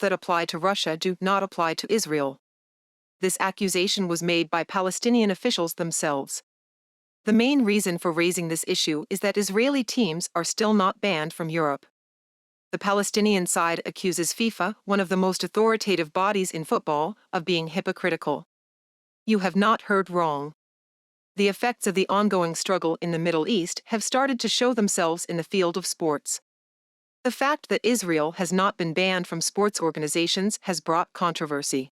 that apply to Russia do not apply to Israel. This accusation was made by Palestinian officials themselves. The main reason for raising this issue is that Israeli teams are still not banned from Europe. The Palestinian side accuses FIFA, one of the most authoritative bodies in football, of being hypocritical. You have not heard wrong. The effects of the ongoing struggle in the Middle East have started to show themselves in the field of sports. The fact that Israel has not been banned from sports organizations has brought controversy.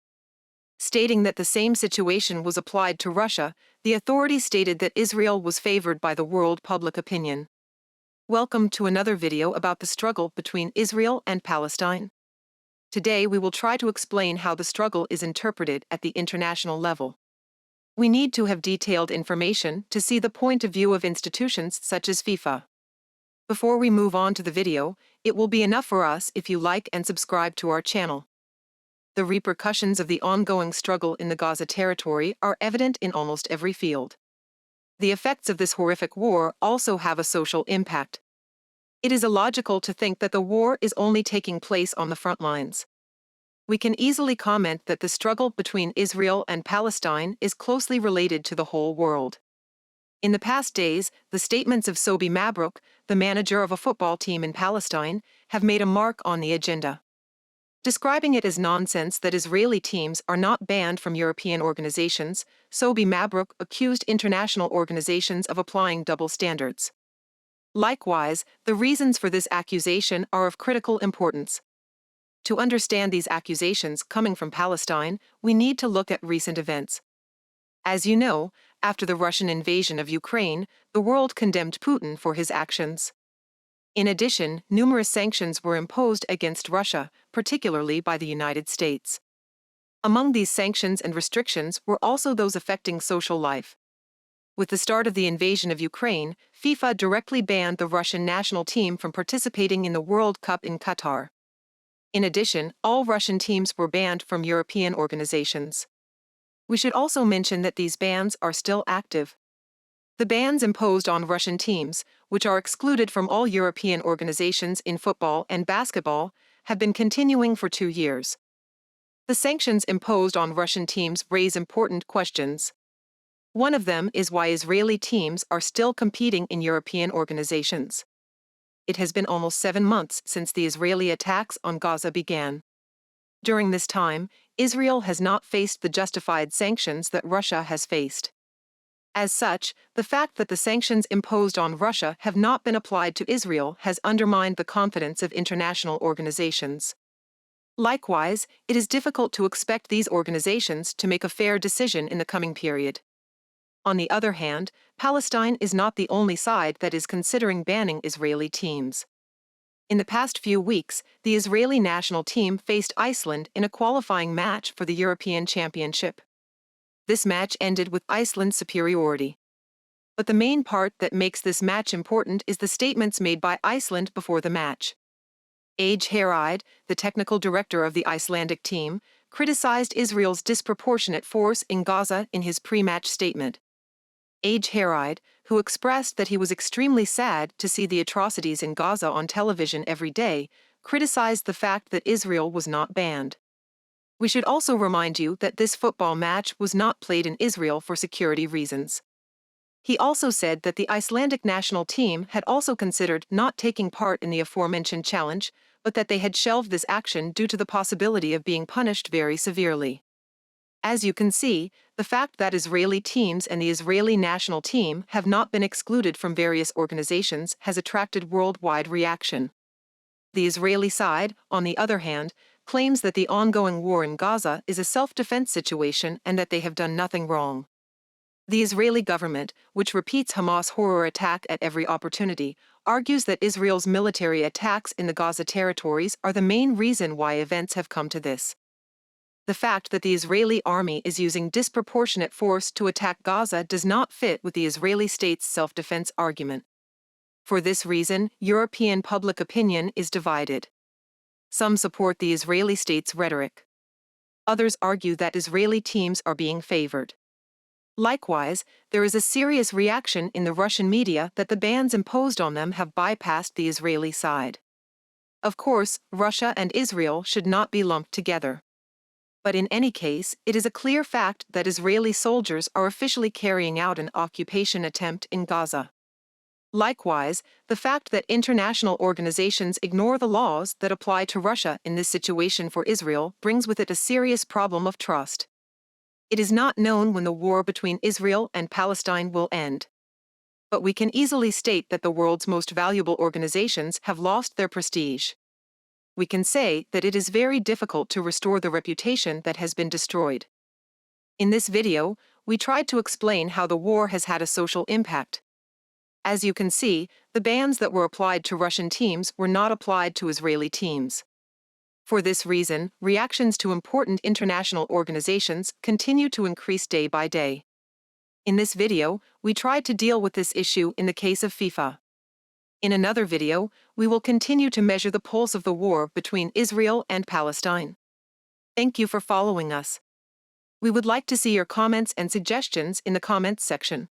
Stating that the same situation was applied to Russia, the authorities stated that Israel was favored by the world public opinion. Welcome to another video about the struggle between Israel and Palestine. Today we will try to explain how the struggle is interpreted at the international level. We need to have detailed information to see the point of view of institutions such as FIFA. Before we move on to the video, it will be enough for us if you like and subscribe to our channel. The repercussions of the ongoing struggle in the Gaza territory are evident in almost every field. The effects of this horrific war also have a social impact. It is illogical to think that the war is only taking place on the front lines. We can easily comment that the struggle between Israel and Palestine is closely related to the whole world. In the past days, the statements of Sobi Mabruk, the manager of a football team in Palestine, have made a mark on the agenda. Describing it as nonsense that Israeli teams are not banned from European organizations, Sobi Mabruk accused international organizations of applying double standards. Likewise, the reasons for this accusation are of critical importance. To understand these accusations coming from Palestine, we need to look at recent events. As you know, after the Russian invasion of Ukraine, the world condemned Putin for his actions. In addition, numerous sanctions were imposed against Russia, particularly by the United States. Among these sanctions and restrictions were also those affecting social life. With the start of the invasion of Ukraine, FIFA directly banned the Russian national team from participating in the World Cup in Qatar. In addition, all Russian teams were banned from European organizations. We should also mention that these bans are still active. The bans imposed on Russian teams, which are excluded from all European organizations in football and basketball, have been continuing for 2 years. The sanctions imposed on Russian teams raise important questions. One of them is why Israeli teams are still competing in European organizations. It has been almost 7 months since the Israeli attacks on Gaza began. During this time, Israel has not faced the justified sanctions that Russia has faced. As such, the fact that the sanctions imposed on Russia have not been applied to Israel has undermined the confidence of international organizations. Likewise, it is difficult to expect these organizations to make a fair decision in the coming period. On the other hand, Palestine is not the only side that is considering banning Israeli teams. In the past few weeks, the Israeli national team faced Iceland in a qualifying match for the European Championship. This match ended with Iceland's superiority. But the main part that makes this match important is the statements made by Iceland before the match. Age Hareide, the technical director of the Icelandic team, criticized Israel's disproportionate force in Gaza in his pre-match statement. Age Hareide, who expressed that he was extremely sad to see the atrocities in Gaza on television every day, criticized the fact that Israel was not banned. We should also remind you that this football match was not played in Israel for security reasons. He also said that the Icelandic national team had also considered not taking part in the aforementioned challenge, but that they had shelved this action due to the possibility of being punished very severely. As you can see, the fact that Israeli teams and the Israeli national team have not been excluded from various organizations has attracted worldwide reaction. The Israeli side, on the other hand, claims that the ongoing war in Gaza is a self-defense situation and that they have done nothing wrong. The Israeli government, which repeats Hamas' horror attack at every opportunity, argues that Israel's military attacks in the Gaza territories are the main reason why events have come to this. The fact that the Israeli army is using disproportionate force to attack Gaza does not fit with the Israeli state's self-defense argument. For this reason, European public opinion is divided. Some support the Israeli state's rhetoric. Others argue that Israeli teams are being favored. Likewise, there is a serious reaction in the Russian media that the bans imposed on them have bypassed the Israeli side. Of course, Russia and Israel should not be lumped together. But in any case, it is a clear fact that Israeli soldiers are officially carrying out an occupation attempt in Gaza. Likewise, the fact that international organizations ignore the laws that apply to Russia in this situation for Israel brings with it a serious problem of trust. It is not known when the war between Israel and Palestine will end. But we can easily state that the world's most valuable organizations have lost their prestige. We can say that it is very difficult to restore the reputation that has been destroyed. In this video, we tried to explain how the war has had a social impact. As you can see, the bans that were applied to Russian teams were not applied to Israeli teams. For this reason, reactions to important international organizations continue to increase day by day. In this video, we tried to deal with this issue in the case of FIFA. In another video, we will continue to measure the pulse of the war between Israel and Palestine. Thank you for following us. We would like to see your comments and suggestions in the comments section.